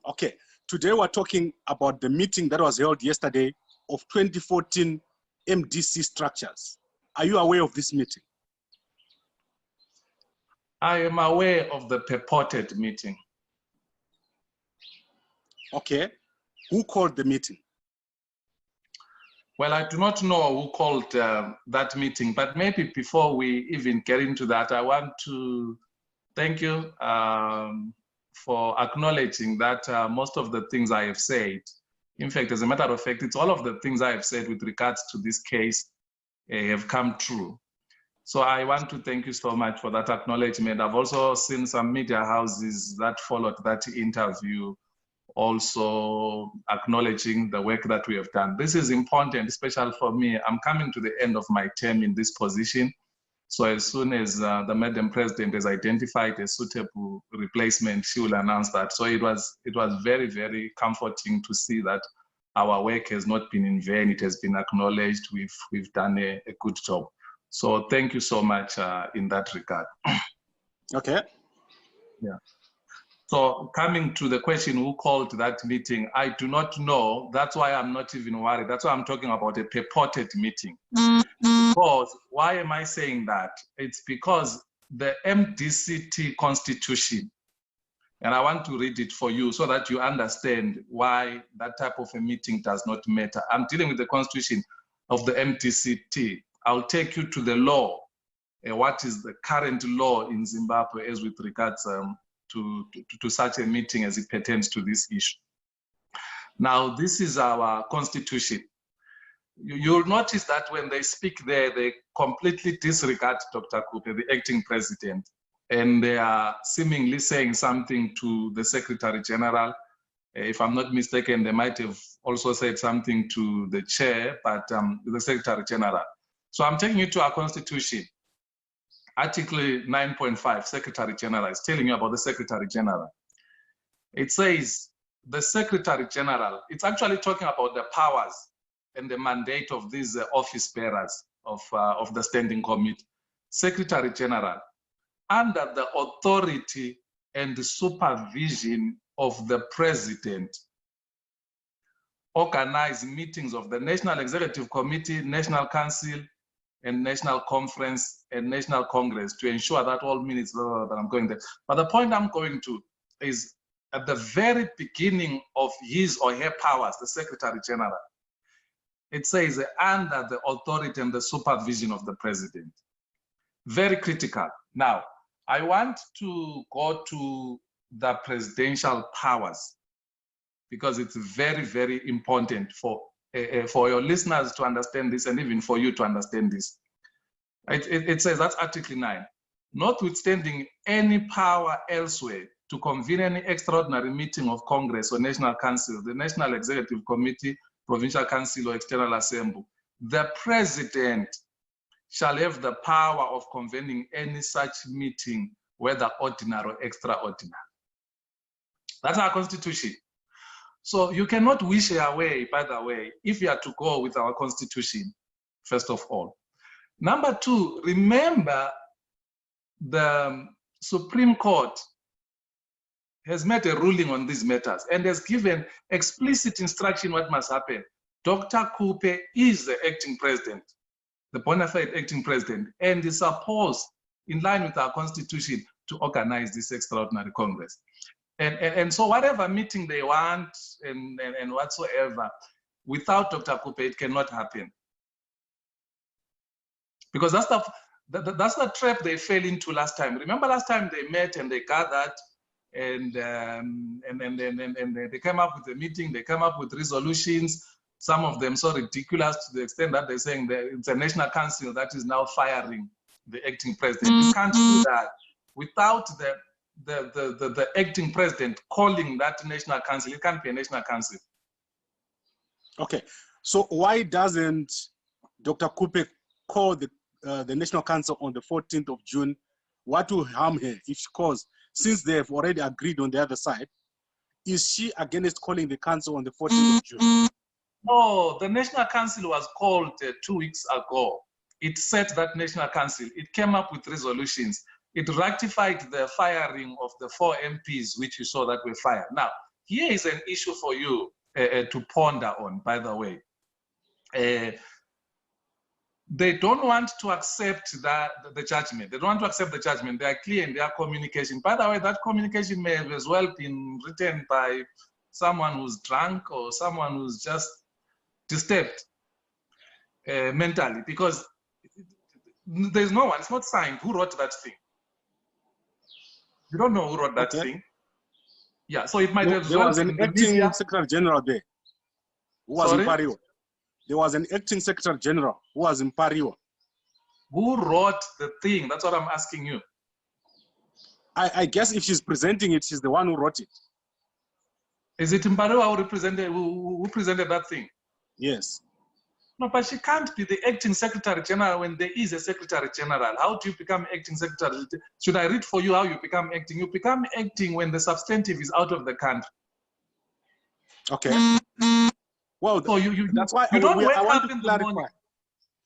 Okay, today we're talking about the meeting that was held yesterday of 2014 MDC structures. Are you aware of this meeting? I am aware of the purported meeting. Okay, who called the meeting? Well, I do not know who called that meeting, but maybe before we even get into that, I want to thank you for acknowledging that most of the things I have said, in fact, as a matter of fact, it's all of the things I have said with regards to this case have come true. So I want to thank you so much for that acknowledgement. I've also seen some media houses that followed that interview also acknowledging the work that we have done. This is important, especially for me. I'm coming to the end of my term in this position. So as soon as the Madam President has identified a suitable replacement, she will announce that. So it was very, very comforting to see that our work has not been in vain. It has been acknowledged. We've done a good job. So thank you so much in that regard. Okay. Yeah. So coming to the question, who called that meeting, I do not know. That's why I'm not even worried. That's why I'm talking about a purported meeting. Because, why am I saying that? It's because the MDCT constitution, and I want to read it for you so that you understand why that type of a meeting does not matter. I'm dealing with the constitution of the MDCT. I'll take you to the law. What is the current law in Zimbabwe as with regards to such a meeting as it pertains to this issue. Now, this is our constitution. You'll notice that when they speak there, they completely disregard Dr. Kupe, the acting president, and they are seemingly saying something to the Secretary General. If I'm not mistaken, they might have also said something to the chair, but the Secretary General. So I'm taking you to our constitution. Article 9.5, Secretary General, is telling you about the Secretary General. It says the Secretary General, it's actually talking about the powers and the mandate of these office bearers of the Standing Committee. Secretary General, under the authority and the supervision of the President, organize meetings of the National Executive Committee, National Council, and National Conference and National Congress to ensure that all minutes that I'm going there. But the point I'm going to is at the very beginning of his or her powers, the Secretary General, it says under the authority and the supervision of the President. Very critical. Now, I want to go to the presidential powers because it's very, very important for your listeners to understand this and even for you to understand this. It says, that's Article 9, notwithstanding any power elsewhere to convene any extraordinary meeting of Congress or National Council, the National Executive Committee, Provincial Council or External Assembly, the President shall have the power of convening any such meeting, whether ordinary or extraordinary. That's our Constitution. So you cannot wish away, by the way, if you are to go with our Constitution, first of all. Number two, remember the Supreme Court has made a ruling on these matters and has given explicit instruction what must happen. Dr. Kupe is the acting president, the bona fide acting president, and is supposed, in line with our Constitution, to organize this extraordinary Congress. And so whatever meeting they want and whatsoever, without Dr. Kupe, it cannot happen. Because that's the trap they fell into last time. Remember last time they met and they gathered and they came up with a meeting, they came up with resolutions, some of them so ridiculous to the extent that they're saying that it's a National Council that is now firing the acting president. You can't do that without the acting president calling that National Council. It can't be a National Council. Okay, so why doesn't Dr. Kupe call the National Council on the 14th of June? What will harm her if she calls? Since they have already agreed on the other side, is she against calling the council on the 14th of June? No, the National Council was called 2 weeks ago. It set that National Council. It came up with resolutions. It ratified the firing of the 4 MPs, which you saw that were fired. Now, here is an issue for you to ponder on, by the way. They don't want to accept the judgment. They don't want to accept the judgment. They are clear in their communication. By the way, that communication may have as well been written by someone who's drunk or someone who's just disturbed mentally, because there's no one, it's not signed. Who wrote that thing? You don't know who wrote that thing. Yeah, so it might have... There was an acting Secretary General there who was in Pario. There was an acting Secretary General who was in Pario. Who wrote the thing? That's what I'm asking you. I guess if she's presenting it, she's the one who wrote it. Is it Mpario who presented that thing? Yes. No, but she can't be the acting Secretary General when there is a Secretary General. How do you become acting Secretary? Should I read for you how you become acting? You become acting when the substantive is out of the country. Okay. Well, so that's why you don't wake I want up to in clarify. the morning.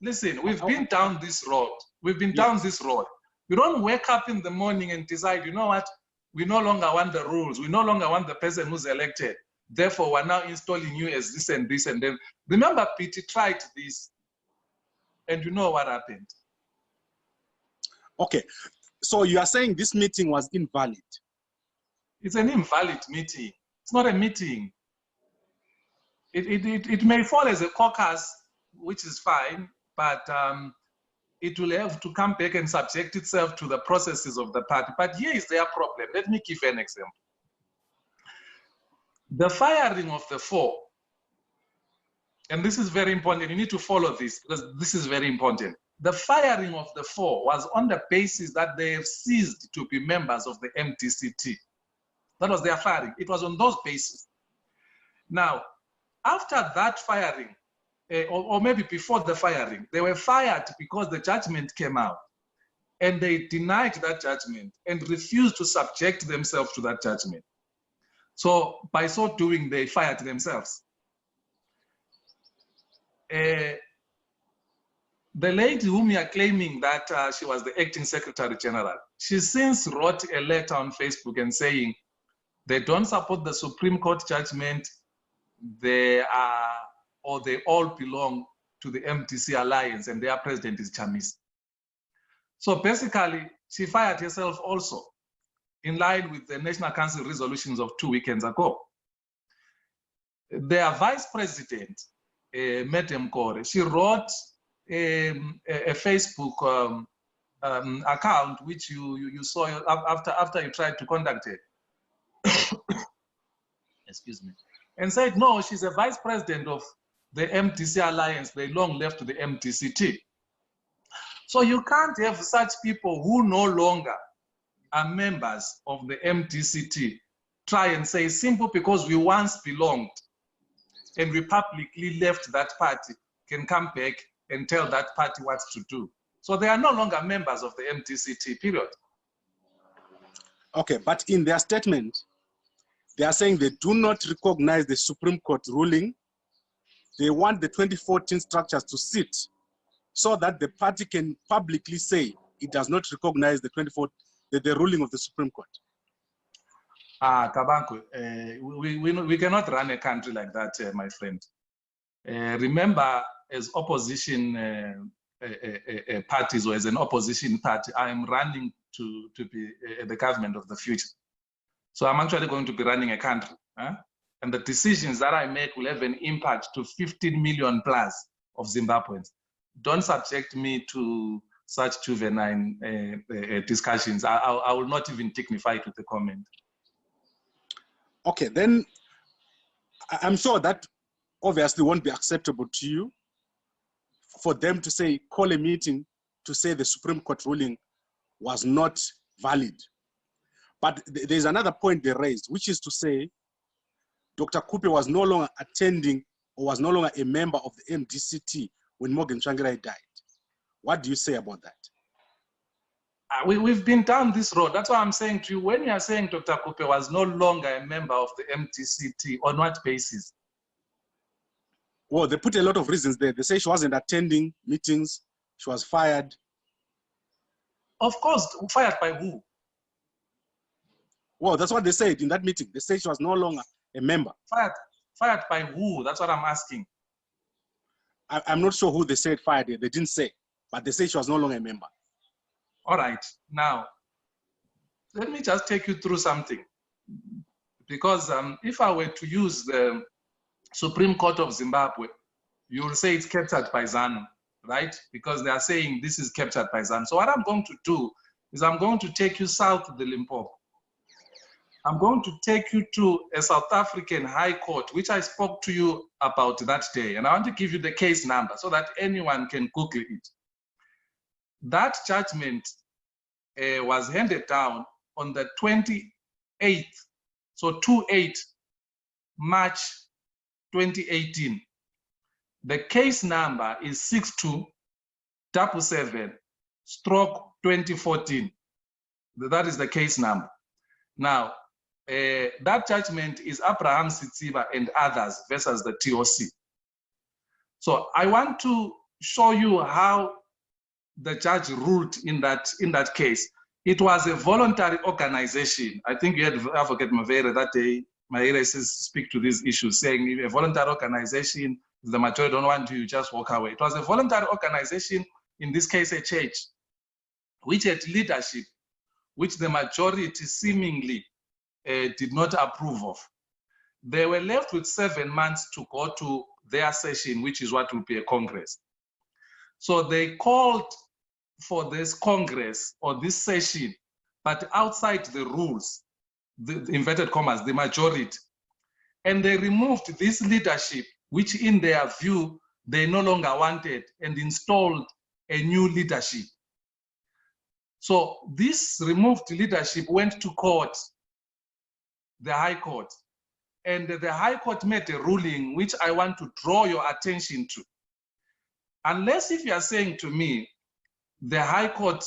Listen, we've been down this road. We've been down this road. You don't wake up in the morning and decide, you know what? We no longer want the rules. We no longer want the person who's elected. Therefore, we're now installing you as this and this and then. Remember, PT tried this, and you know what happened. Okay, so you are saying this meeting was invalid? It's an invalid meeting. It's not a meeting. It may fall as a caucus, which is fine, but it will have to come back and subject itself to the processes of the party. But here is their problem. Let me give an example. The firing of the 4, and this is very important, you need to follow this because this is very important. The firing of the 4 was on the basis that they have ceased to be members of the MDCT. That was their firing. It was on those bases. Now, after that firing, or maybe before the firing, they were fired because the judgment came out and they denied that judgment and refused to subject themselves to that judgment. So by so doing, they fired themselves. The lady whom you are claiming that she was the acting Secretary General, she since wrote a letter on Facebook and saying they don't support the Supreme Court judgment. They are, or they all belong to the MDC alliance and their president is Chamisa. So basically, she fired herself also, in line with the National Council resolutions of 2 weekends ago. Their vice president, Madam Kore, she wrote a Facebook account, which you saw after you tried to contact her. Excuse me. And said, no, she's a vice president of the MDC alliance. They long left to the MDCT. So you can't have such people who no longer are members of the MDCT try and say simple because we once belonged and we publicly left that party can come back and tell that party what to do. So they are no longer members of the MDCT, period. Okay, but in their statement, they are saying they do not recognize the Supreme Court ruling. They want the 2014 structures to sit so that the party can publicly say it does not recognize the the ruling of the Supreme Court. Kabanku, we cannot run a country like that, my friend. Remember, as opposition parties or as an opposition party, I am running to be the government of the future. So I'm actually going to be running a country. And the decisions that I make will have an impact to 15 million plus of Zimbabweans. Don't subject me to such juvenile discussions. I will not even dignify it with a comment. Okay, then I'm sure that obviously won't be acceptable to you for them to say, call a meeting to say the Supreme Court ruling was not valid. But there's another point they raised, which is to say Dr. Kupe was no longer attending or was no longer a member of the MDCT when Morgan Tsvangirai died. What do you say about that? We've been down this road. That's why I'm saying to you, when you are saying Dr. Kupe was no longer a member of the MDCT, on what basis? Well, they put a lot of reasons there. They say she wasn't attending meetings, she was fired. Of course, fired by who? Well, that's what they said in that meeting. They said she was no longer A member. Fired by who? That's what I'm asking. I'm not sure who they said fired. They didn't say, but they said she was no longer a member. All right. Now, let me just take you through something. Because if I were to use the Supreme Court of Zimbabwe, you will say it's captured by ZANU, right? Because they are saying this is captured by ZANU. So what I'm going to do is I'm going to take you south to the Limpopo. I'm going to take you to a South African High Court, which I spoke to you about that day. And I want to give you the case number so that anyone can Google it. That judgment was handed down on the 28th, so 28 March 2018. The case number is 6277/2014. That is the case number. Now, that judgment is Abraham Sitsiba and others versus the TOC. So I want to show you how the judge ruled in that case. It was a voluntary organization. I think you had Advocate Mavere that day. Mavere says speak to these issues, saying if a voluntary organization, the majority don't want you, just walk away. It was a voluntary organization, in this case a church, which had leadership, which the majority seemingly did not approve of. They were left with 7 months to go to their session, which is what will be a Congress. So they called for this Congress or this session, but outside the rules, the inverted commas, the majority. And they removed this leadership, which in their view, they no longer wanted, and installed a new leadership. So this removed leadership went to court, the High Court, and the High Court made a ruling which I want to draw your attention to. Unless if you are saying to me, the High Court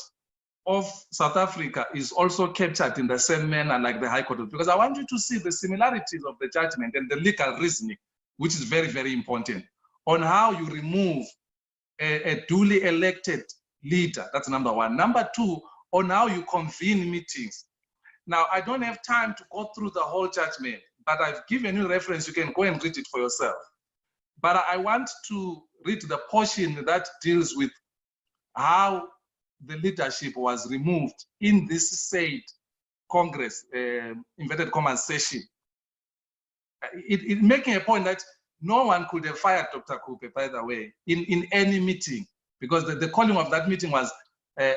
of South Africa is also captured in the same manner like the High Court, because I want you to see the similarities of the judgment and the legal reasoning, which is very, very important, on how you remove a duly elected leader. That's number one. Number two, on how you convene meetings. Now, I don't have time to go through the whole judgment, but I've given you reference. You can go and read it for yourself. But I want to read the portion that deals with how the leadership was removed in this said Congress, inverted commas, session. It making a point that no one could have fired Dr. Kupe, by the way, in any meeting, because the calling of that meeting was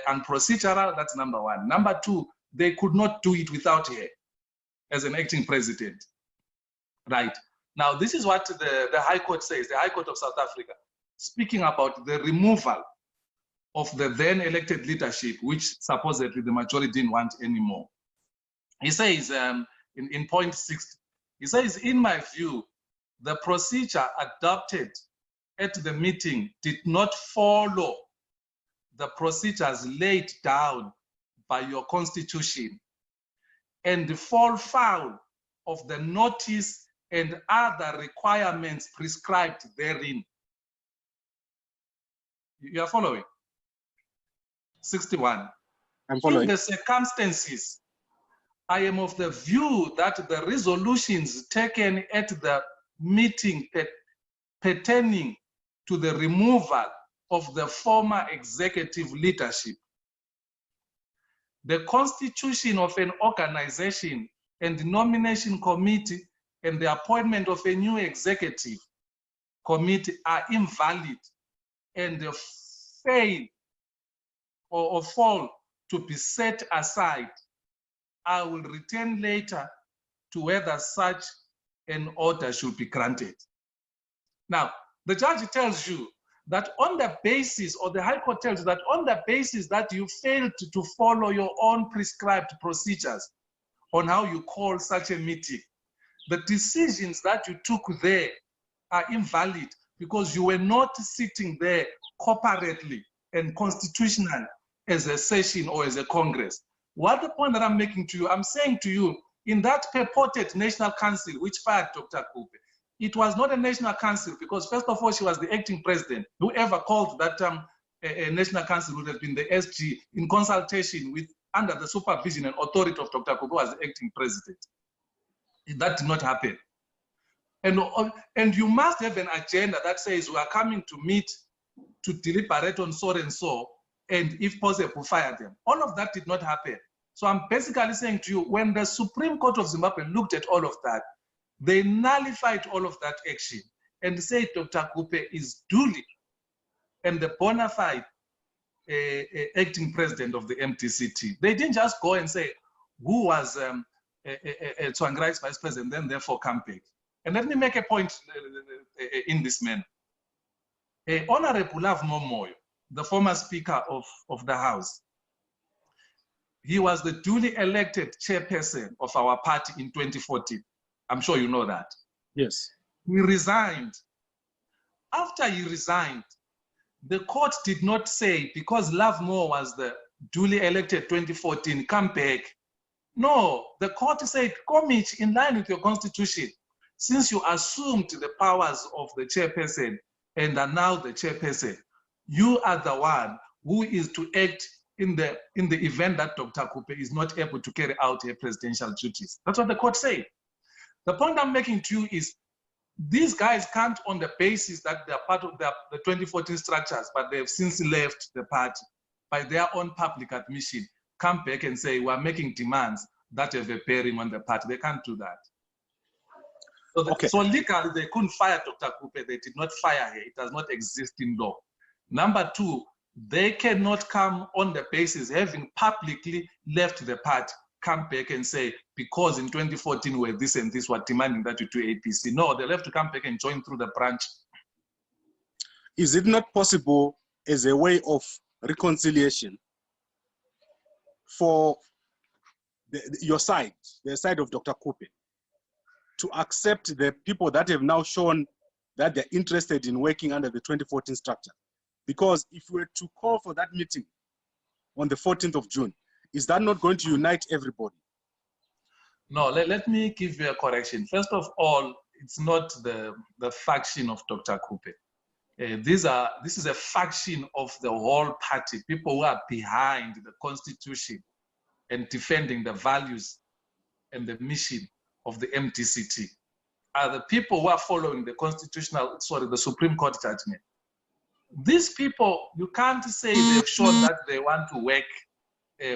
unprocedural. That's number one. Number two, they could not do it without her as an acting president. Right. Now, this is what the High Court says, the High Court of South Africa, speaking about the removal of the then elected leadership, which supposedly the majority didn't want anymore. He says in point 6, he says, in my view, the procedure adopted at the meeting did not follow the procedures laid down by your constitution and fall foul of the notice and other requirements prescribed therein. You are following? 61. I'm following. In the circumstances, I am of the view that the resolutions taken at the meeting pertaining to the removal of the former executive leadership, the constitution of an organization and the nomination committee and the appointment of a new executive committee are invalid and fail or fall to be set aside. I will return later to whether such an order should be granted. Now, the judge tells you that on the basis, or the High Court tells you that on the basis that you failed to follow your own prescribed procedures on how you call such a meeting, the decisions that you took there are invalid because you were not sitting there corporately and constitutional as a session or as a Congress. What the point that I'm making to you, I'm saying to you, in that purported National Council which fired Dr. Kupe, it was not a National Council because first of all, she was the acting president. Whoever called that a National Council would have been the SG in consultation with, under the supervision and authority of Dr. Kupe as the acting president. That did not happen. And you must have an agenda that says we are coming to meet to deliberate on so and so, and if possible, fire them. All of that did not happen. So I'm basically saying to you, when the Supreme Court of Zimbabwe looked at all of that, they nullified all of that action and said Dr. Kupe is duly and the bona fide acting president of the MDC. They didn't just go and say who was Tsvangirais vice president, then therefore come back. And let me make a point in this manner. Honorable Love Momoyo, the former Speaker of the House, he was the duly elected chairperson of our party in 2014. I'm sure you know that. Yes. He resigned. After he resigned, the court did not say, because Love Moore was the duly elected 2014, come back. No, the court said, Komich, in line with your constitution, since you assumed the powers of the chairperson and are now the chairperson, you are the one who is to act in the event that Dr. Kupe is not able to carry out her presidential duties. That's what the court said. The point I'm making to you is these guys can't, on the basis that they're part of the 2014 structures, but they've since left the party by their own public admission, come back and say, we're making demands that have a bearing on the party. They can't do that. So, so legally, they couldn't fire Dr. Kupe. They did not fire her. It does not exist in law. Number two, they cannot come on the basis, having publicly left the party, come back and say, because in 2014 were this and this, were demanding that you do APC. No, they'll have to come back and join through the branch. Is it not possible as a way of reconciliation for your side, the side of Dr. Kupe, to accept the people that have now shown that they're interested in working under the 2014 structure? Because if we were to call for that meeting on the 14th of June, is that not going to unite everybody? No, let me give you a correction. First of all, it's not the faction of Dr. Kupe. This is a faction of the whole party, people who are behind the constitution and defending the values and the mission of the MDC are the people who are following the Supreme Court judgment. These people, you can't say they've shown that they want to work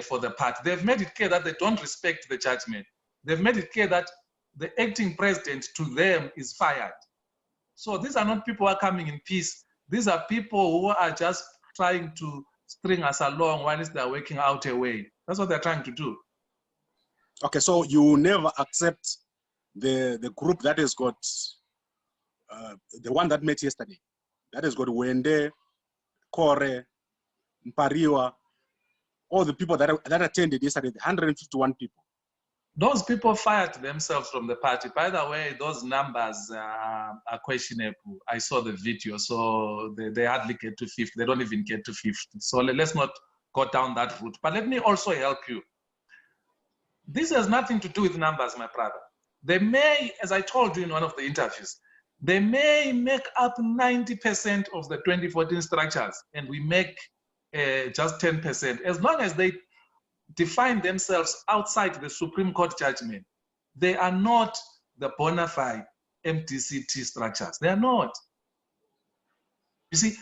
for the party. They've made it clear that they don't respect the judgment. They've made it clear that the acting president to them is fired. So these are not people who are coming in peace. These are people who are just trying to string us along while they're working out a way. That's what they're trying to do. Okay, so you never accept the group that has got, the one that met yesterday, that has got Wende, Kore, Mpariwa, all the people that attended yesterday, 151 people. Those people fired themselves from the party. By the way, those numbers are questionable. I saw the video, so they hardly get to 50. They don't even get to 50. So let's not go down that route. But let me also help you. This has nothing to do with numbers, my brother. They may, as I told you in one of the interviews, they may make up 90% of the 2014 structures, and we make just 10%. As long as they define themselves outside the Supreme Court judgment, they are not the bona fide MDC structures. They are not. You see,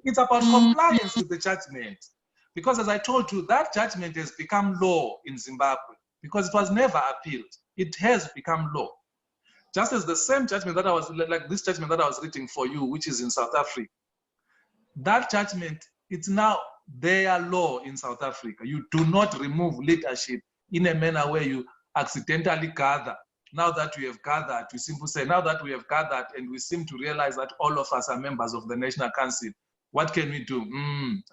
it's about compliance with the judgment. Because as I told you, that judgment has become law in Zimbabwe because it was never appealed. It has become law. Just as the same judgment that I was, like this judgment that I was reading for you, which is in South Africa, that judgment, it's now their law in South Africa. You do not remove leadership in a manner where you accidentally gather. Now that we have gathered, we simply say, now that we have gathered and we seem to realize that all of us are members of the National Council, what can we do?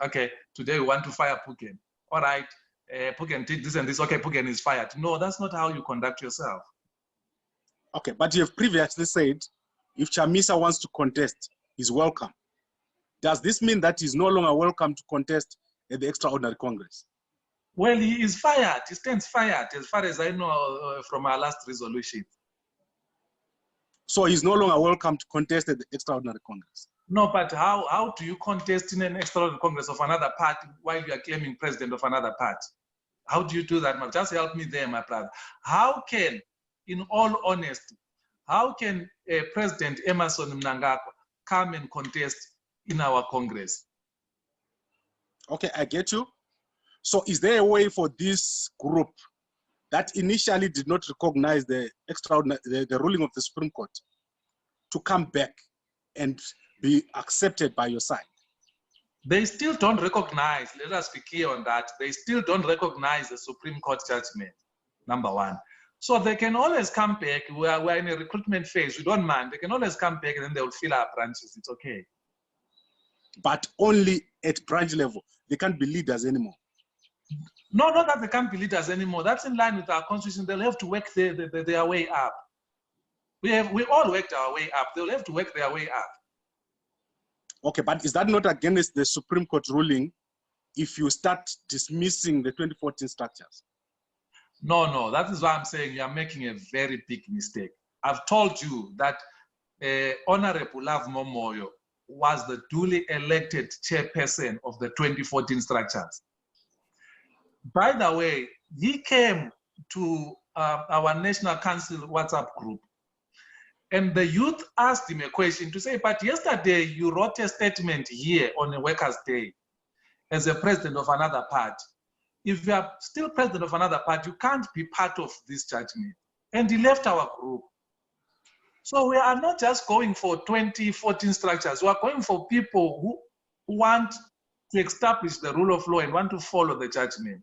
Okay, today we want to fire Phugeni. All right, Phugeni did this and this. Okay, Phugeni is fired. No, that's not how you conduct yourself. Okay, but you have previously said if Chamisa wants to contest, he's welcome. Does this mean that he's no longer welcome to contest at the Extraordinary Congress? Well, he is fired. He stands fired, as far as I know from our last resolution. So he's no longer welcome to contest at the Extraordinary Congress? No, but how do you contest in an Extraordinary Congress of another party while you are claiming president of another party? How do you do that? Just help me there, my brother. How can, in all honesty, how can President Emmerson Mnangagwa come and contest in our Congress? Okay, I get you. So is there a way for this group that initially did not recognize the ruling of the Supreme Court to come back and be accepted by your side? They still don't recognize, let us be clear on that, they still don't recognize the Supreme Court judgment, number one. So they can always come back. We're in a recruitment phase, we don't mind. They can always come back and then they'll fill our branches, it's okay. But only at branch level. They can't be leaders anymore. No, not that they can't be leaders anymore. That's in line with our constitution. They'll have to work their way up. We all worked our way up. They'll have to work their way up. Okay, but is that not against the Supreme Court ruling if you start dismissing the 2014 structures? No, that is why I'm saying you are making a very big mistake. I've told you that Honorable Love Momoyo was the duly elected chairperson of the 2014 structures. By the way, he came to our National Council WhatsApp group, and the youth asked him a question to say, but yesterday you wrote a statement here on a Workers' Day as a president of another party. If you are still president of another party, you can't be part of this judgment. And he left our group. So we are not just going for 2014 structures. We are going for people who want to establish the rule of law and want to follow the judgment.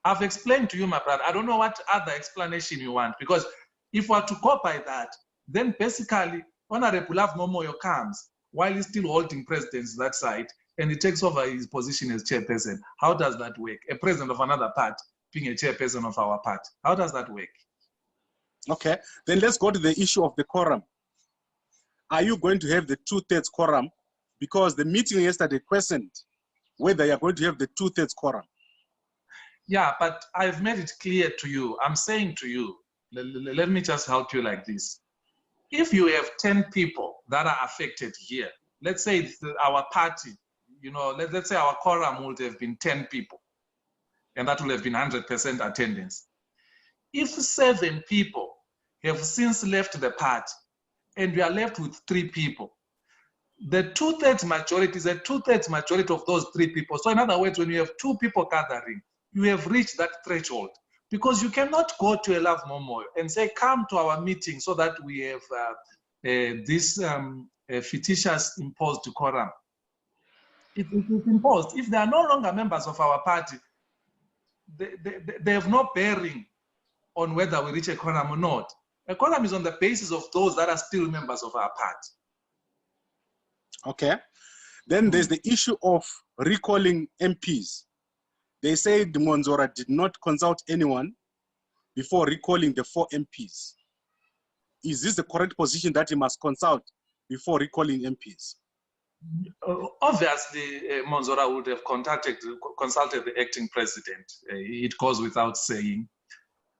I've explained to you, my brother. I don't know what other explanation you want, because if we are to go by that, then basically Honorable Love Momoyo comes while he's still holding presidency that side, and he takes over his position as chairperson. How does that work? A president of another party being a chairperson of our party. How does that work? Okay, then let's go to the issue of the quorum. Are you going to have the 2/3 quorum? Because the meeting yesterday questioned whether you're going to have the 2/3 quorum. Yeah, but I've made it clear to you. I'm saying to you, let me just help you like this. If you have 10 people that are affected here, let's say our party, you know, let's say our quorum would have been 10 people, and that would have been 100% attendance. If 7 people have since left the party and we are left with 3 people, the 2/3 majority is a 2/3 majority of those 3 people. So in other words, when you have 2 people gathering, you have reached that threshold, because you cannot go to a Love Momoyo and say, come to our meeting so that we have this fictitious imposed quorum. It is imposed. If they are no longer members of our party, they have no bearing on whether we reach a quorum or not. A quorum is on the basis of those that are still members of our party. Okay. Then there's the issue of recalling MPs. They say Monzora did not consult anyone before recalling the 4 MPs. Is this the correct position, that he must consult before recalling MPs? Obviously, Monzora would have consulted the acting president. It goes without saying.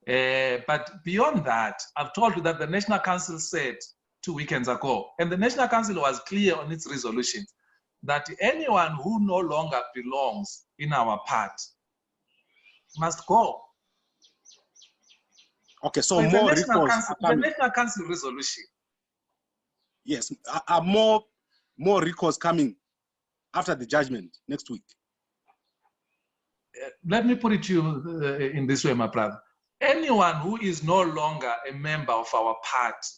But beyond that, I've told you that the National Council said 2 weekends ago, and the National Council was clear on its resolution, that anyone who no longer belongs in our party must go. Okay, so more recalls. The National Council resolution. Yes, are more recalls coming after the judgment next week? Let me put it to you in this way, my brother. Anyone who is no longer a member of our party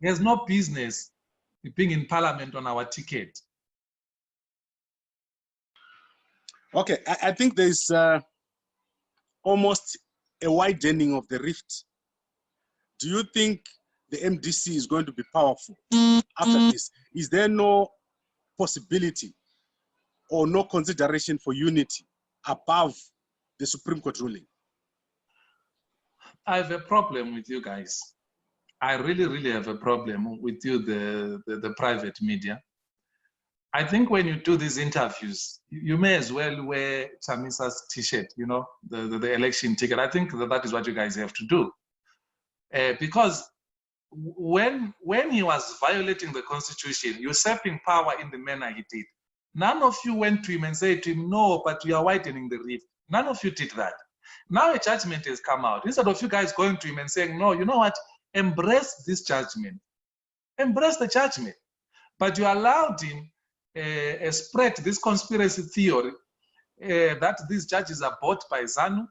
has no business being in parliament on our ticket. Okay, I think there's almost a widening of the rift. Do you think the MDC is going to be powerful after this? Is there no possibility or no consideration for unity above the Supreme Court ruling? I have a problem with you guys. I really have a problem with you, the private media. I think when you do these interviews, you may as well wear Chamisa's t-shirt, you know, the election ticket. I think that is what you guys have to do. Because when he was violating the constitution, usurping power in the manner he did, none of you went to him and said to him, no, but we are widening the rift. None of you did that. Now a judgment has come out. Instead of you guys going to him and saying, no, you know what, embrace this judgment. Embrace the judgment. But you allowed him spread this conspiracy theory that these judges are bought by ZANU,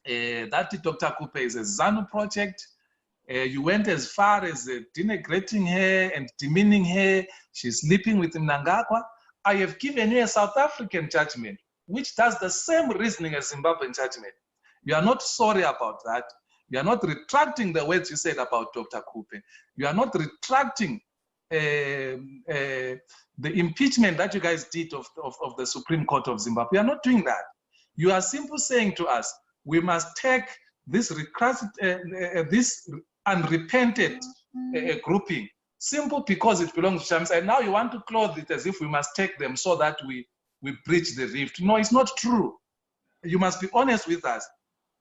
that Dr. Kupe is a ZANU project. You went as far as denigrating her and demeaning her. She's sleeping with Mnangagwa. I have given you a South African judgment, which does the same reasoning as Zimbabwean judgment. You are not sorry about that. You are not retracting the words you said about Dr. Kupe. You are not retracting the impeachment that you guys did of the Supreme Court of Zimbabwe. You are not doing that. You are simply saying to us, we must take this unrepented grouping, simple because it belongs to Chamisa. And now you want to clothe it as if we must take them so that we bridge the rift. No, it's not true. You must be honest with us.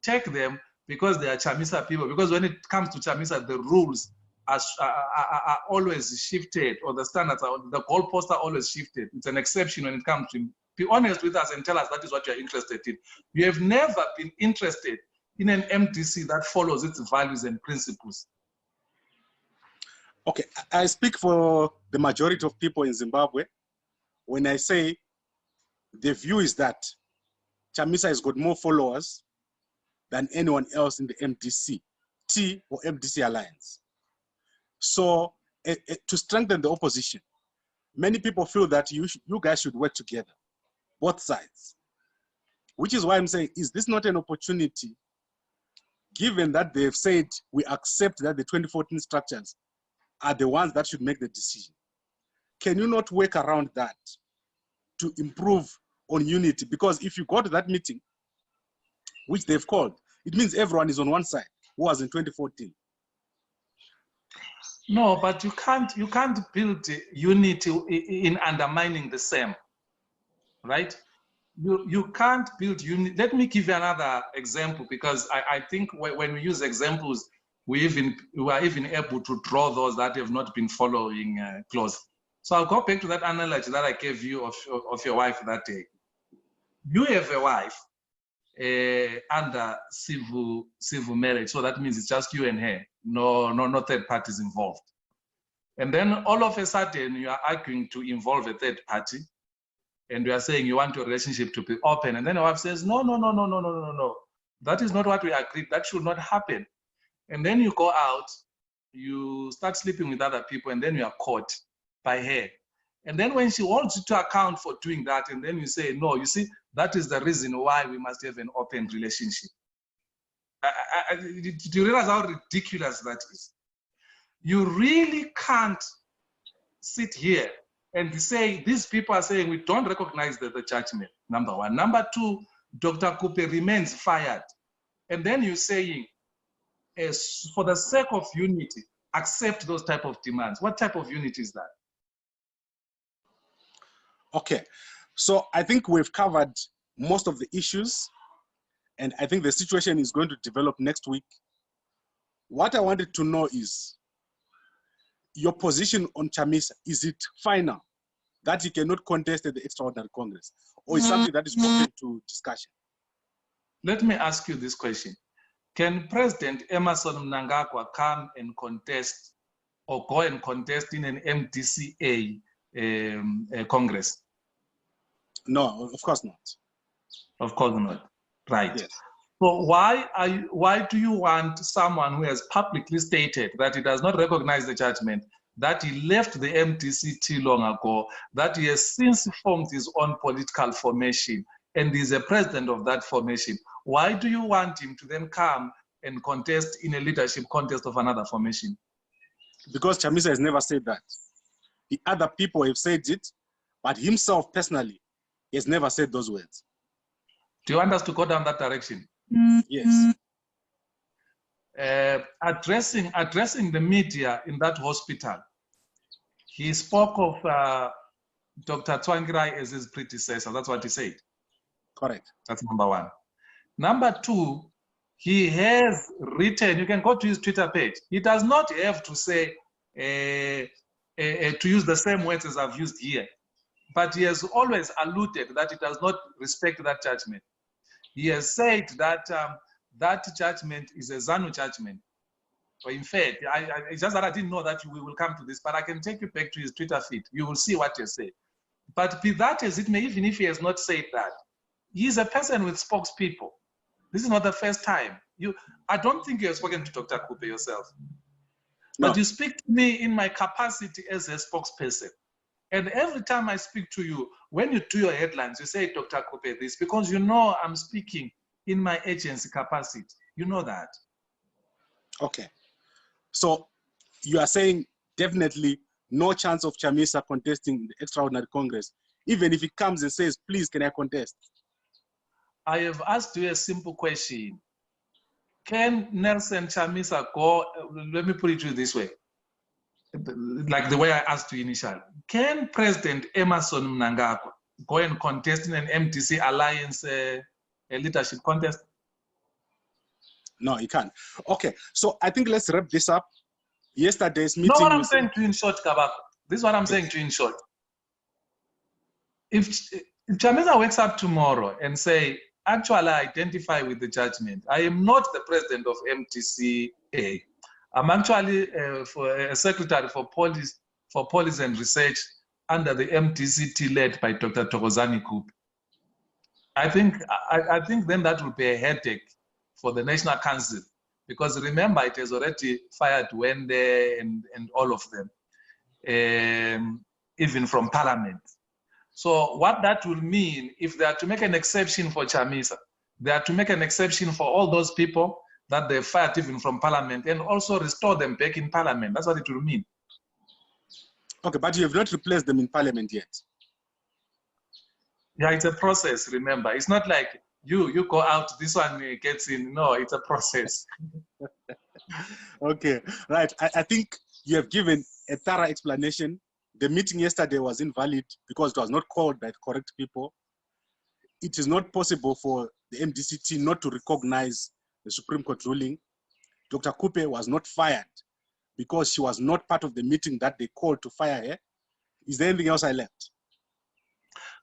Take them because they are Chamisa people. Because when it comes to Chamisa, the rules are always shifted, or the standards, the goalposts are always shifted. It's an exception when it comes to. Be honest with us and tell us that is what you're interested in. You have never been interested in an MDC that follows its values and principles. Okay, I speak for the majority of people in Zimbabwe when I say the view is that Chamisa has got more followers than anyone else in the MDC, T or MDC alliance. So to strengthen the opposition, many people feel that you guys should work together, both sides, which is why I'm saying, is this not an opportunity, given that they've said we accept that the 2014 structures are the ones that should make the decision? Can you not work around that to improve on unity? Because if you go to that meeting, which they've called, it means everyone is on one side who was in 2014. No, but you can't build unity in undermining the same, right? You can't build unity. Let me give you another example, because I think when we use examples, we are even able to draw those that have not been following close. So I'll go back to that analogy that I gave you of your wife that day. You have a wife under civil marriage, so that means it's just you and her, no third parties involved. And then all of a sudden you are arguing to involve a third party, and you are saying you want your relationship to be open, and then your wife says, no, that is not what we agreed, that should not happen. And then you go out, you start sleeping with other people, and then you are caught by her. And then when she holds you to account for doing that, and then you say, no, you see, that is the reason why we must have an open relationship. Do you realize how ridiculous that is? You really can't sit here and say, these people are saying we don't recognize the judgment, number one. Number two, Dr. Kupe remains fired. And then you're saying, for the sake of unity, accept those type of demands. What type of unity is that? Okay, so I think we've covered most of the issues, and I think the situation is going to develop next week. What I wanted to know is your position on Chamisa. Is it final that you cannot contest at the Extraordinary Congress, or is something that is open to discussion? Let me ask you this question. Can President Emmerson Mnangagwa come and contest, or go and contest in an MDCA Congress? No, of course not. Of course not. Right. Yes. So why do you want someone who has publicly stated that he does not recognize the judgment, that he left the MDC too long ago, that he has since formed his own political formation, and is a president of that formation? Why do you want him to then come and contest in a leadership contest of another formation? Because Chamisa has never said that. The other people have said it, but himself personally has never said those words. Do you want us to go down that direction? Yes. Addressing the media in that hospital, he spoke of Dr. Tsvangirai as his predecessor. That's what he said. Correct. That's number one. Number two, he has written, you can go to his Twitter page. He does not have to say, to use the same words as I've used here, but he has always alluded that he does not respect that judgment. He has said that that judgment is a ZANU judgment. In fact, it's just that I didn't know that we will come to this, but I can take you back to his Twitter feed. You will see what he said. But be that as it may, even if he has not said that, he's a person with spokespeople. This is not the first time. I don't think you have spoken to Dr. Kupe yourself. No. But you speak to me in my capacity as a spokesperson. And every time I speak to you, when you do your headlines, you say, Dr. Kupe, this, because you know I'm speaking in my agency capacity. You know that. Okay. So you are saying definitely no chance of Chamisa contesting the Extraordinary Congress, even if he comes and says, please, can I contest? I have asked you a simple question. Can Nelson Chamisa go, let me put it to you this way, like the way I asked you initially. Can President Emerson Mnangagwa go and contest in an MDC alliance a leadership contest? No, he can't. Okay, so I think let's wrap this up. Yesterday's meeting. No, what I'm saying to you in short, Kabako. This is what I'm saying to you in short. If Chamisa wakes up tomorrow and say, actually, I identify with the judgment. I am not the president of MDCA. I'm actually for a secretary for policy and research under the MDCT led by Dr. Thokozani Kupe. I think then that will be a headache for the National Council, because remember, it has already fired Wende and all of them, even from Parliament. So what that will mean, if they are to make an exception for Chamisa, they are to make an exception for all those people that they fired even from Parliament, and also restore them back in Parliament. That's what it will mean. Okay, but you have not replaced them in Parliament yet. Yeah, it's a process, remember. It's not like you go out, this one gets in. No, it's a process. Okay, right. I think you have given a thorough explanation. The meeting yesterday was invalid because it was not called by the correct people. It is not possible for the MDCT not to recognize the Supreme Court ruling. Dr. Kupe was not fired because she was not part of the meeting that they called to fire her. Is there anything else I left?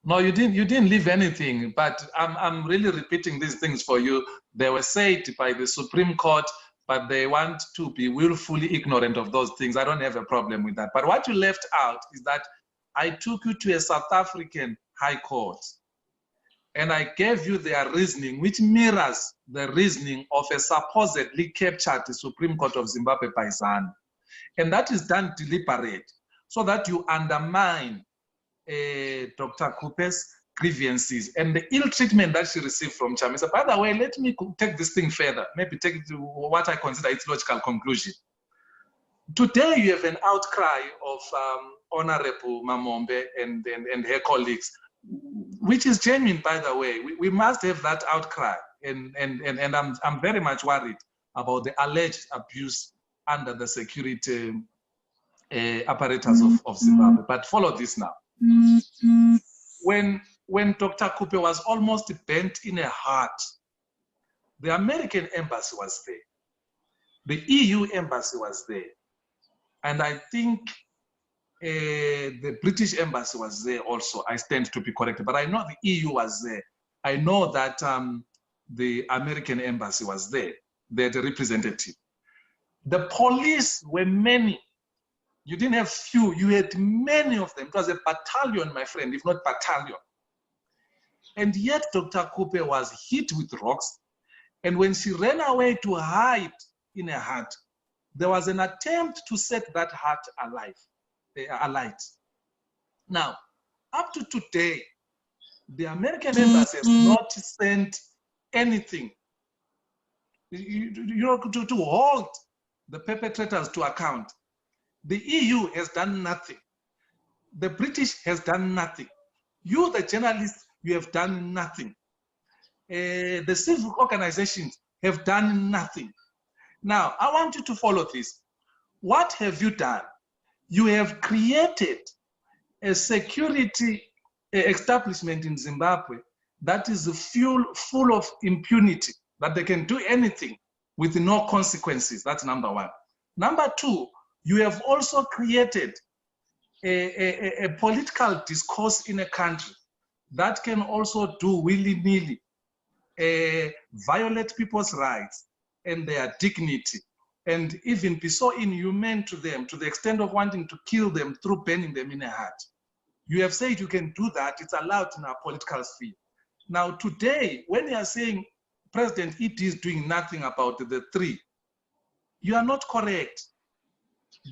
No, you didn't leave anything, but I'm really repeating these things for you. They were said by the Supreme Court, but they want to be willfully ignorant of those things. I don't have a problem with that. But what you left out is that I took you to a South African High Court, and I gave you their reasoning, which mirrors the reasoning of a supposedly captured Supreme Court of Zimbabwe by ZANU. And that is done deliberate, so that you undermine Dr. Kupe's grievances and the ill treatment that she received from Chamisa. By the way, let me take this thing further, maybe take it to what I consider its logical conclusion. Today, you have an outcry of Honorable Mamombe and her colleagues, which is genuine, by the way. We must have that outcry, and I'm very much worried about the alleged abuse under the security apparatus of Zimbabwe. But follow this now. When Dr. Kupe was almost bent in a heart, the American embassy was there. The EU embassy was there. And I think the British embassy was there also. I stand to be corrected, but I know the EU was there. I know that the American embassy was there. They had a representative. The police were many. You didn't have few, you had many of them. It was a battalion, my friend, if not battalion. And yet Dr. Kupe was hit with rocks. And when she ran away to hide in a hut, there was an attempt to set that hut alight. Now, up to today, the American embassy has not sent anything to hold the perpetrators to account. The EU has done nothing. The British has done nothing. You, the journalists, you have done nothing. The civil organizations have done nothing. Now, I want you to follow this. What have you done? You have created a security establishment in Zimbabwe that is full of impunity, that they can do anything with no consequences. That's number one. Number two, you have also created a political discourse in a country that can also do willy-nilly, violate people's rights and their dignity and even be so inhumane to them, to the extent of wanting to kill them through burning them in a hut. You have said you can do that, it's allowed in our political sphere. Now today, when you are saying President Iti is doing nothing about the three, you are not correct.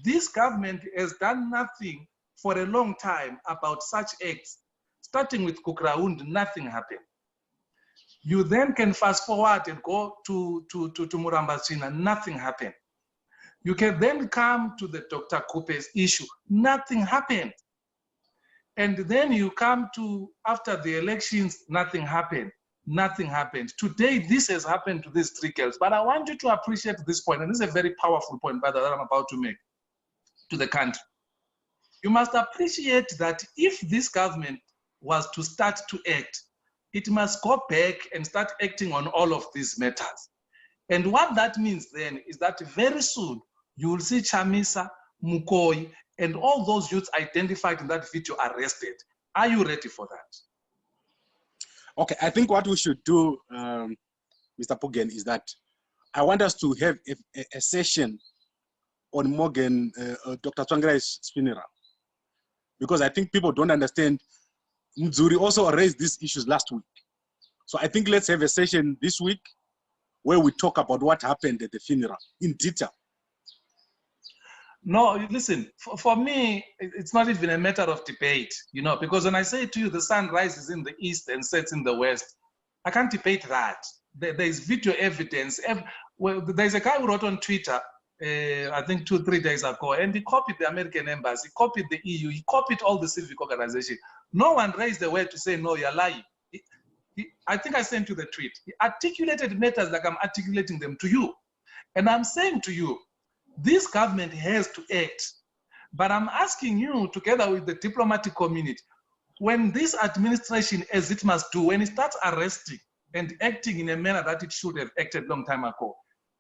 This government has done nothing for a long time about such acts. Starting with Kukraund, nothing happened. You then can fast forward and go to Murambachina, nothing happened. You can then come to the Dr. Kupe's issue, nothing happened. And then you come to, after the elections, nothing happened. Nothing happened. Today, this has happened to these three girls. But I want you to appreciate this point, and this is a very powerful point, by the way, that I'm about to make to the country. You must appreciate that if this government was to start to act, it must go back and start acting on all of these matters. And what that means then is that very soon you will see Chamisa, Mukoi, and all those youths identified in that video arrested. Are you ready for that? Okay, I think what we should do, Mr. Phugeni, is that I want us to have a session on Morgan, Dr. Tsvangirai's funeral. Because I think people don't understand. Mzuri also raised these issues last week. So I think let's have a session this week where we talk about what happened at the funeral in detail. No, listen, for me, it's not even a matter of debate, you know, because when I say to you, the sun rises in the east and sets in the west, I can't debate that. There is video evidence. Well, there's a guy who wrote on Twitter, I think 2-3 days ago, and he copied the American embassy, he copied the EU, he copied all the civic organizations. No one raised the word to say, no, you're lying. I think I sent you the tweet. He articulated matters like I'm articulating them to you. And I'm saying to you, this government has to act. But I'm asking you, together with the diplomatic community, when this administration, as it must do, when it starts arresting and acting in a manner that it should have acted long time ago,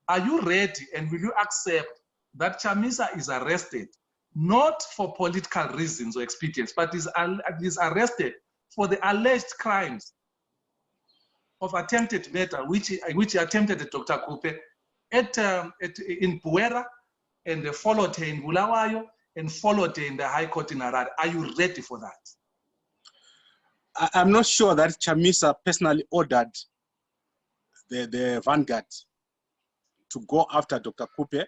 are you ready and will you accept that Chamisa is arrested, not for political reasons or expedience, but is arrested for the alleged crimes of attempted murder, which he attempted at Dr. Kupe in Puera, and followed her in Bulawayo, and followed her in the High Court in Harare. Are you ready for that? I'm not sure that Chamisa personally ordered the vanguard to go after Dr. Kupe.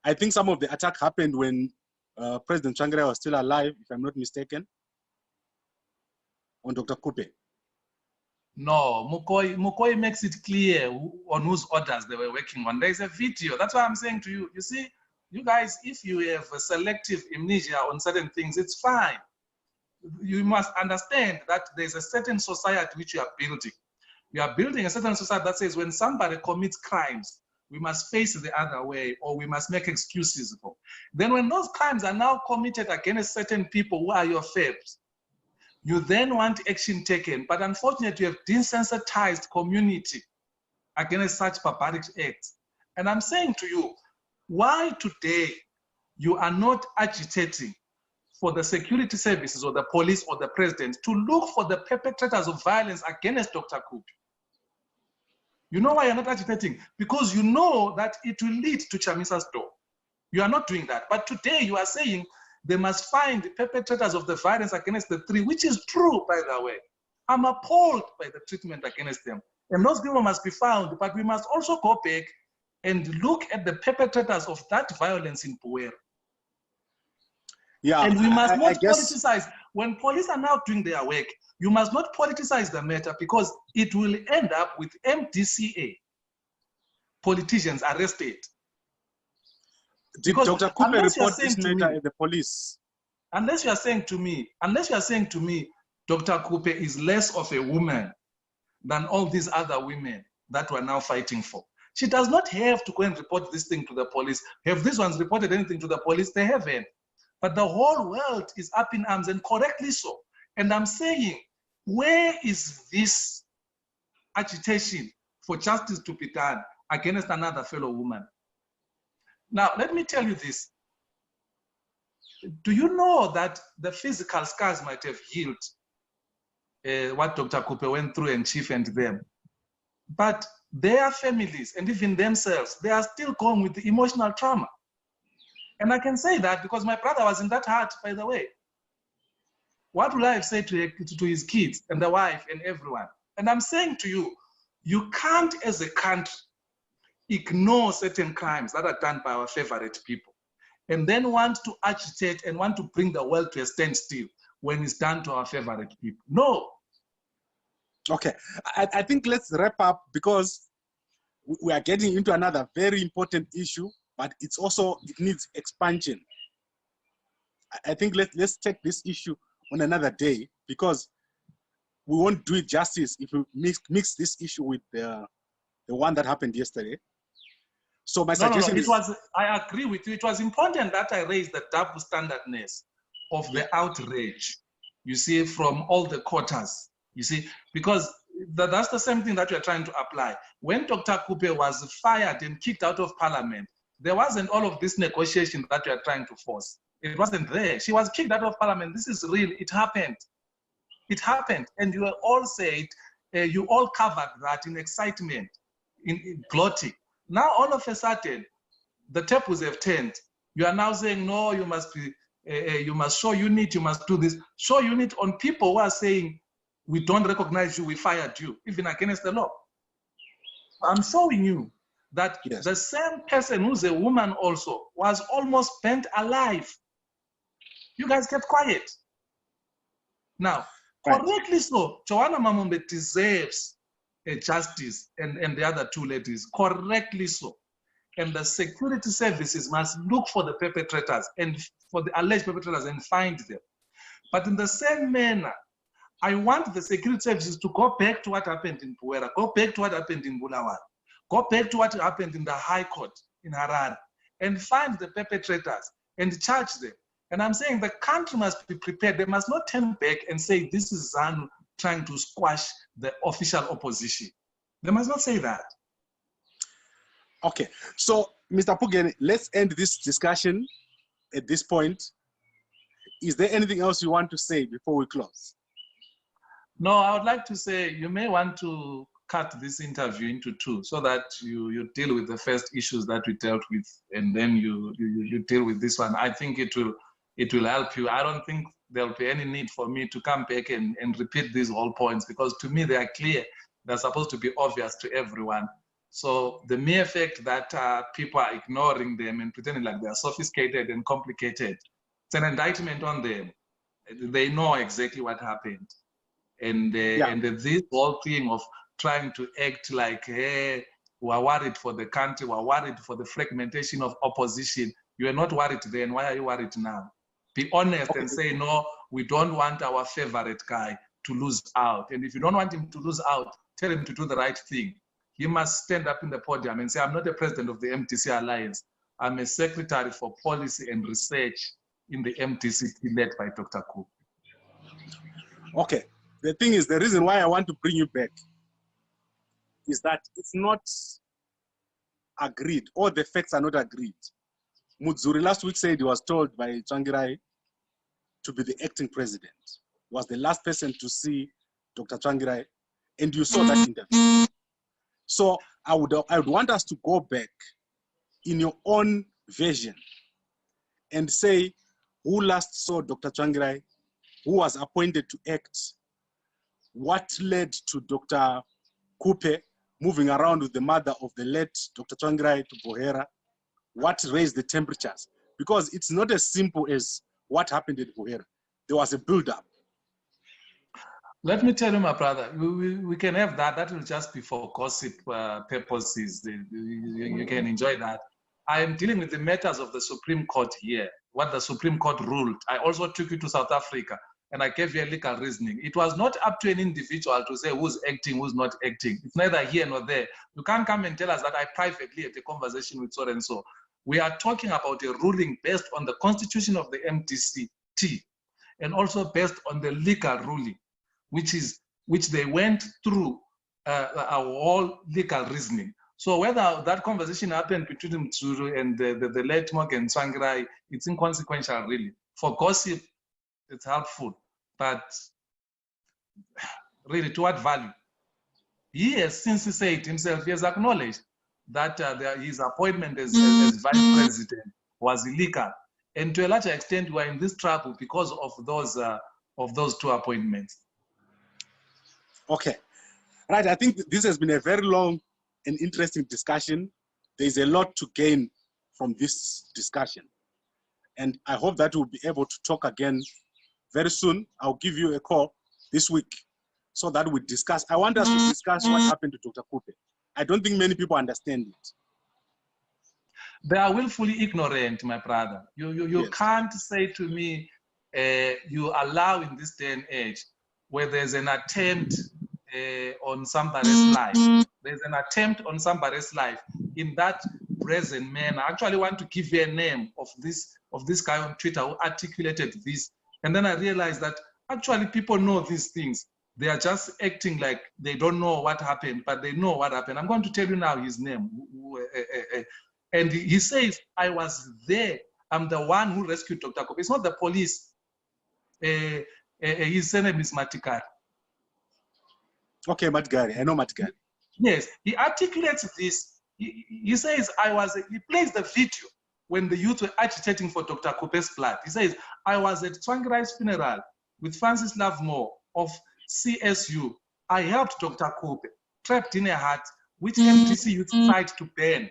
I think some of the attack happened when President Tsvangirai was still alive, if I'm not mistaken, on Dr. Kupe. No, Mukoi makes it clear on whose orders they were working on. There's a video. That's why I'm saying to you, you see, you guys, if you have a selective amnesia on certain things, it's fine. You must understand that there's a certain society which you are building. You are building a certain society that says when somebody commits crimes, we must face the other way, or we must make excuses for. Then when those crimes are now committed against certain people who are your faves, you then want action taken. But unfortunately, you have desensitized community against such barbaric acts. And I'm saying to you, why today you are not agitating for the security services or the police or the president to look for the perpetrators of violence against Dr. Kupe? You know why you're not agitating? Because you know that it will lead to Chamisa's door. You are not doing that. But today you are saying they must find the perpetrators of the violence against the three, which is true, by the way. I'm appalled by the treatment against them. And those people must be found, but we must also go back and look at the perpetrators of that violence in Puera. Yeah, and we must not politicize. When police are now doing their work, you must not politicize the matter, because it will end up with MDCA politicians arrested. Did Dr. Kupe report this matter at the police? Unless you are saying to me, Dr. Kupe is less of a woman than all these other women that we're now fighting for. She does not have to go and report this thing to the police. Have these ones reported anything to the police? They haven't. But the whole world is up in arms, and correctly so. And I'm saying, where is this agitation for justice to be done against another fellow woman? Now, let me tell you this. Do you know that the physical scars might have healed what Dr. Kupe went through and Chief and them? But their families and even themselves, they are still going with the emotional trauma. And I can say that because my brother was in that hut, by the way. What will I have said to his kids and the wife and everyone? And I'm saying to you, you can't, as a country, ignore certain crimes that are done by our favorite people and then want to agitate and want to bring the world to a standstill when it's done to our favorite people. No. Okay, I think let's wrap up because we are getting into another very important issue, but it's also, it needs expansion. I think let's take this issue on another day because we won't do it justice if we mix this issue with the one that happened yesterday. So my suggestion is, I agree with you. It was important that I raised the double standardness of the outrage, you see, from all the quarters, you see, because that's the same thing that you're trying to apply. When Dr. Kupe was fired and kicked out of parliament, there wasn't all of this negotiation that you're trying to force. It wasn't there. She was kicked out of parliament. This is real. It happened. It happened. And you all said, you all covered that in excitement, in gloating. Now, all of a sudden, the tables have turned. You are now saying, no, you must be, you must show unit, you must do this. Show unit on people who are saying, we don't recognize you, we fired you, even against the law. I'm showing you that the same person who's a woman also was almost burnt alive. You guys kept quiet. Now, correctly so, Joanna Mamombe deserves a justice and the other two ladies, correctly so. And the security services must look for the perpetrators and for the alleged perpetrators and find them. But in the same manner, I want the security services to go back to what happened in Puera, go back to what happened in Bulawayo, go back to what happened in the High Court in Harare, and find the perpetrators and charge them. And I'm saying the country must be prepared. They must not turn back and say, this is ZANU trying to squash the official opposition. They must not say that. Okay, so Mr. Phugeni, let's end this discussion at this point. Is there anything else you want to say before we close? No, I would like to say you may want to cut this interview into two so that you deal with the first issues that we dealt with and then you deal with this one. I think it will help you. I don't think there'll be any need for me to come back and repeat these whole points because to me they are clear. They're supposed to be obvious to everyone. So the mere fact that people are ignoring them and pretending like they're sophisticated and complicated, it's an indictment on them. They know exactly what happened. And this whole thing of trying to act like, hey, we're worried for the country, we're worried for the fragmentation of opposition. You are not worried then, why are you worried now? Be honest and say, no, we don't want our favorite guy to lose out. And if you don't want him to lose out, tell him to do the right thing. He must stand up in the podium and say, I'm not the president of the MDC Alliance. I'm a secretary for policy and research in the MDC led by Dr. Kupe. Okay. The thing is, the reason why I want to bring you back is that it's not agreed, or the facts are not agreed. Mudzuri last week said he was told by Tsvangirai to be the acting president. He was the last person to see Dr. Tsvangirai, and you saw that interview. So I would want us to go back in your own version and say who last saw Dr. Tsvangirai, who was appointed to act, what led to Dr. Kupe moving around with the mother of the late Dr. Tsvangirai to Bohera, what raised the temperatures? Because it's not as simple as what happened at Bohera. There was a build-up. Let me tell you, my brother, we can have that. That will just be for gossip purposes. You can enjoy that. I am dealing with the matters of the Supreme Court here, what the Supreme Court ruled. I also took you to South Africa and I gave you a legal reasoning. It was not up to an individual to say who's acting, who's not acting. It's neither here nor there. You can't come and tell us that I privately had a conversation with so and so. We are talking about a ruling based on the constitution of the MDC and also based on the legal ruling, which they went through our whole legal reasoning. So whether that conversation happened between Mtsuru and the late Morgan Tsvangirai, it's inconsequential really. For gossip, it's helpful, but really to what value? he has since said himself, he has acknowledged that his appointment as vice president was illegal. And to a larger extent, we are in this trouble because of those two appointments. Okay. Right. I think this has been a very long and interesting discussion. There's a lot to gain from this discussion. And I hope that we'll be able to talk again very soon. I'll give you a call this week so that we discuss. I want us to discuss what happened to Dr. Kupe. I don't think many people understand it. They are willfully ignorant, my brother. You Yes. can't say to me, you allow in this day and age where there's an attempt on somebody's life. There's an attempt on somebody's life in that present manner. I actually want to give you a name of this guy on Twitter who articulated this. And then I realized that actually people know these things. They are just acting like they don't know what happened, but they know what happened. I'm going to tell you now his name. And he says, I was there. I'm the one who rescued Dr. Kupe. It's not the police. His name is Matikari. Okay, Matikari. I know Matikari. Yes, he articulates this. He says, he plays the video when the youth were agitating for Dr. Kupe's blood. He says, I was at Tsvangirai's funeral with Francis Lovemore of CSU. I helped Dr. Kupe, trapped in a hut, which MDC youth tried to burn.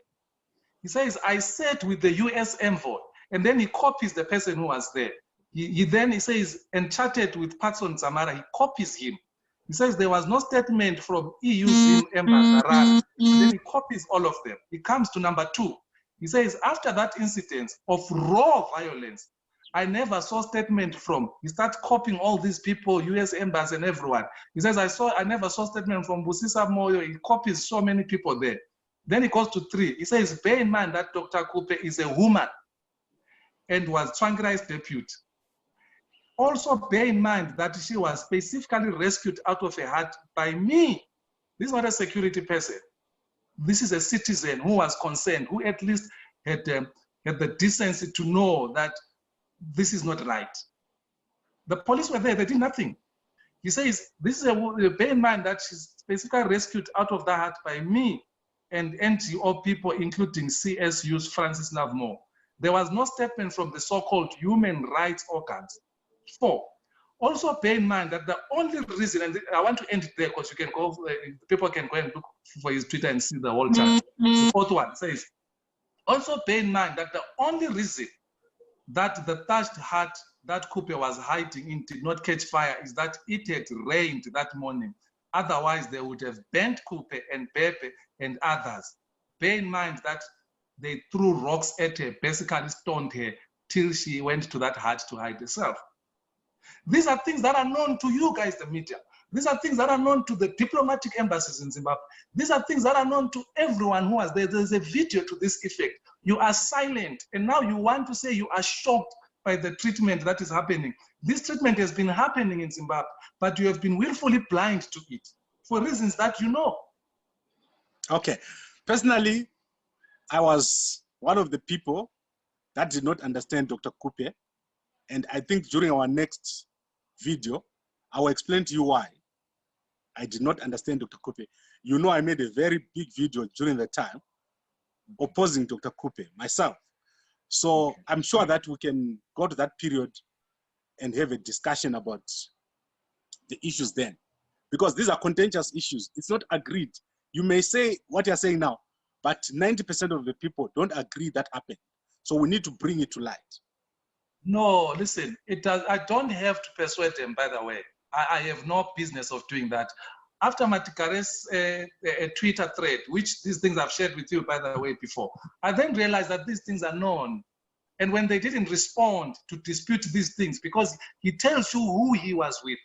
He says, I sat with the US envoy, and then he copies the person who was there. He says, and chatted with Patson Zamara, he copies him. He says there was no statement from EU ambassador. Then he copies all of them. He comes to number 2. He says, after that incident of raw violence, I never saw statement from, he starts copying all these people, US embassy and everyone. He says, I never saw statement from Busisa Moyo. He copies so many people there. Then he goes to 3. He says, bear in mind that Dr. Kupe is a woman and was Tsvangirai's deputy. Also bear in mind that she was specifically rescued out of a hut by me. This is not a security person. This is a citizen who was concerned, who at least had the decency to know that this is not right. The police were there, they did nothing. He says, this is bear in mind that she's specifically rescued out of the hut by me and NGO people, including CSU's Francis Lovemore. There was no statement from the so-called human rights organs. 4. Also bear in mind that the only reason, and I want to end it there because you can go, people can go and look for his Twitter and see the whole chat. The 4th one says, also bear in mind that the only reason that the thatched hut that Kupe was hiding in did not catch fire is that it had rained that morning. Otherwise, they would have burnt Kupe and Pepe and others. Bear in mind that they threw rocks at her, basically stoned her till she went to that hut to hide herself. These are things that are known to you guys, the media. These are things that are known to the diplomatic embassies in Zimbabwe. These are things that are known to everyone who was there. There's a video to this effect. You are silent, and now you want to say you are shocked by the treatment that is happening. This treatment has been happening in Zimbabwe, but you have been willfully blind to it for reasons that you know. Okay. Personally, I was one of the people that did not understand Dr. Kupe. And I think during our next video, I will explain to you why I did not understand Dr. Kupe. You know, I made a very big video during the time opposing Dr. Kupe myself. So I'm sure that we can go to that period and have a discussion about the issues then, because these are contentious issues. It's not agreed. You may say what you're saying now, but 90% of the people don't agree that happened. So we need to bring it to light. No, listen, I don't have to persuade them, by the way. I have no business of doing that. After Matikare's Twitter thread, which these things I've shared with you, by the way, before, I then realized that these things are known. And when they didn't respond to dispute these things, because he tells you who he was with,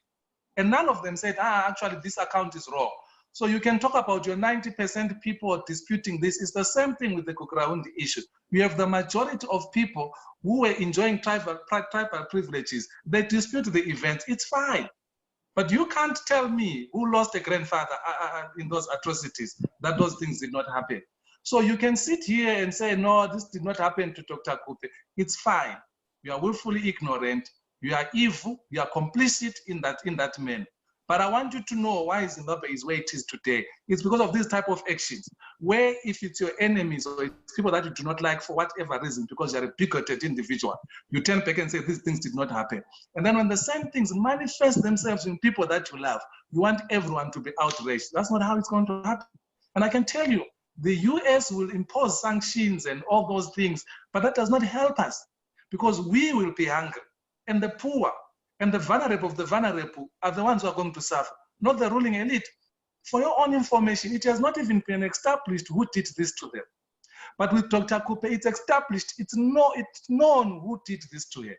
and none of them said, actually, this account is wrong. So you can talk about your 90% people disputing this. It's the same thing with the Kukraundi issue. You have the majority of people who were enjoying tribal privileges. They dispute the event. It's fine. But you can't tell me who lost a grandfather in those atrocities, that those things did not happen. So you can sit here and say, no, this did not happen to Dr. Kupe. It's fine. You are willfully ignorant. You are evil. You are complicit in that manner. But I want you to know why Zimbabwe is where it is today. It's because of these type of actions, where if it's your enemies or it's people that you do not like for whatever reason, because you're a bigoted individual, you turn back and say these things did not happen. And then when the same things manifest themselves in people that you love, you want everyone to be outraged. That's not how it's going to happen. And I can tell you, the US will impose sanctions and all those things, but that does not help us, because we will be hungry, and the poor and the vulnerable of the vulnerable are the ones who are going to suffer, not the ruling elite. For your own information, it has not even been established who did this to them. But with Dr. Kupe, it's established, it's known who did this to her.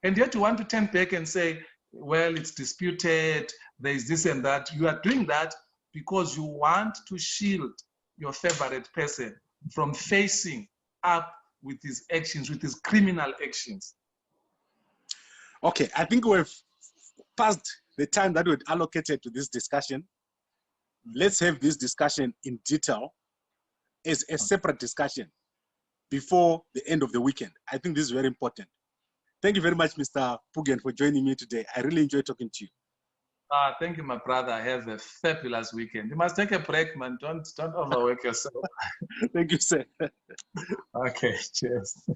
And yet you want to turn back and say, well, it's disputed, there is this and that. You are doing that because you want to shield your favorite person from facing up with his actions, with his criminal actions. Okay, I think we've passed the time that we'd allocated to this discussion. Let's have this discussion in detail as a separate discussion before the end of the weekend. I think this is very important. Thank you very much, Mr. Phugeni, for joining me today. I really enjoyed talking to you. Thank you, my brother. Have a fabulous weekend. You must take a break, man. Don't overwork yourself. Thank you, sir. Okay, cheers.